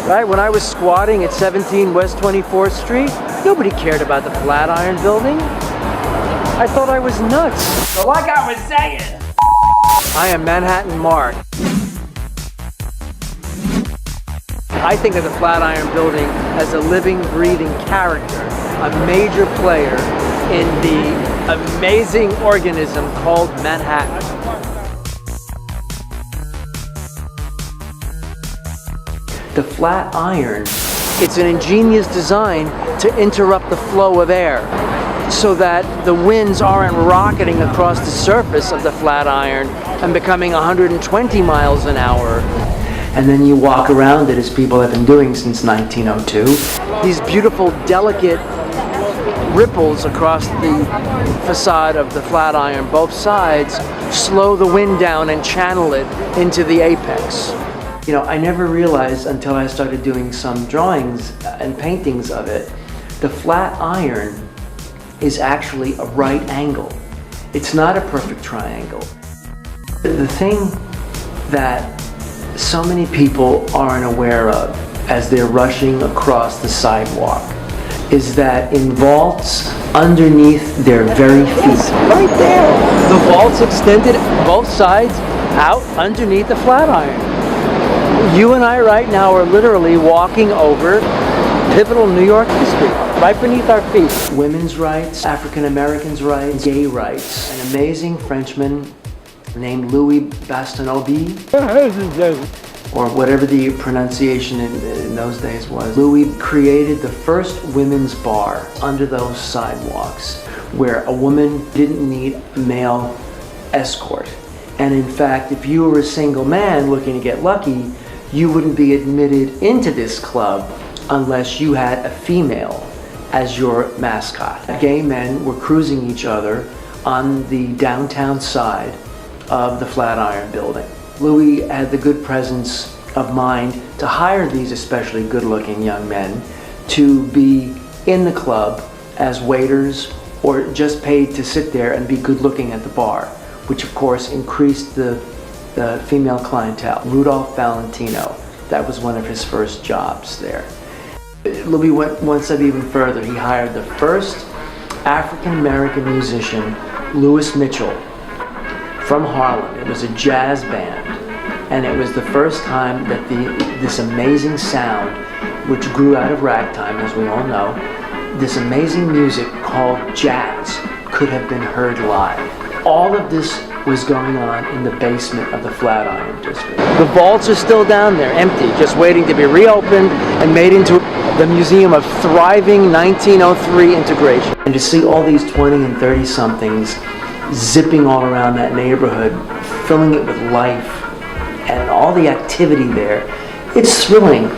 Right, when I was squatting at 17 West 24th Street, nobody cared about the Flatiron Building. I thought I was nuts. So like I was saying, I am Manhattan Mark. I think of the Flatiron Building as a living, breathing character, a major player in the amazing organism called Manhattan. The Flatiron, it's an ingenious design to interrupt the flow of air so that the winds aren't rocketing across the surface of the Flatiron and becoming 120 miles an hour. And then you walk around it, as people have been doing since 1902. These beautiful, delicate ripples across the facade of the Flatiron, both sides, slow the wind down and channel it into the apex. You know, I never realized until I started doing some drawings and paintings of it, the Flatiron is actually a right angle. It's not a perfect triangle. The thing that so many people aren't aware of as they're rushing across the sidewalk is that in vaults underneath their very feet, right there, the vaults extended both sides out underneath the Flatiron. You and I right now are literally walking over pivotal New York history, right beneath our feet. Women's rights, African Americans' rights, gay rights. An amazing Frenchman named Louis Bastinobie, or whatever the pronunciation in those days was. Louis created the first women's bar under those sidewalks where a woman didn't need a male escort. And in fact, if you were a single man looking to get lucky, you wouldn't be admitted into this club unless you had a female as your mascot. Gay men were cruising each other on the downtown side of the Flatiron Building. Louis had the good presence of mind to hire these especially good-looking young men to be in the club as waiters or just paid to sit there and be good-looking at the bar, which of course increased the female clientele. Rudolph Valentino, that was one of his first jobs there. Louis went one step even further. He hired the first African-American musician, Louis Mitchell, from Harlem. It was a jazz band, and it was the first time that this amazing sound, which grew out of ragtime, as we all know, this amazing music called jazz could have been heard live. All of this was going on in the basement of the Flatiron District. The vaults are still down there, empty, just waiting to be reopened and made into the Museum of Thriving 1903 Integration. And to see all these 20 and 30 somethings zipping all around that neighborhood, filling it with life and all the activity there, it's thrilling.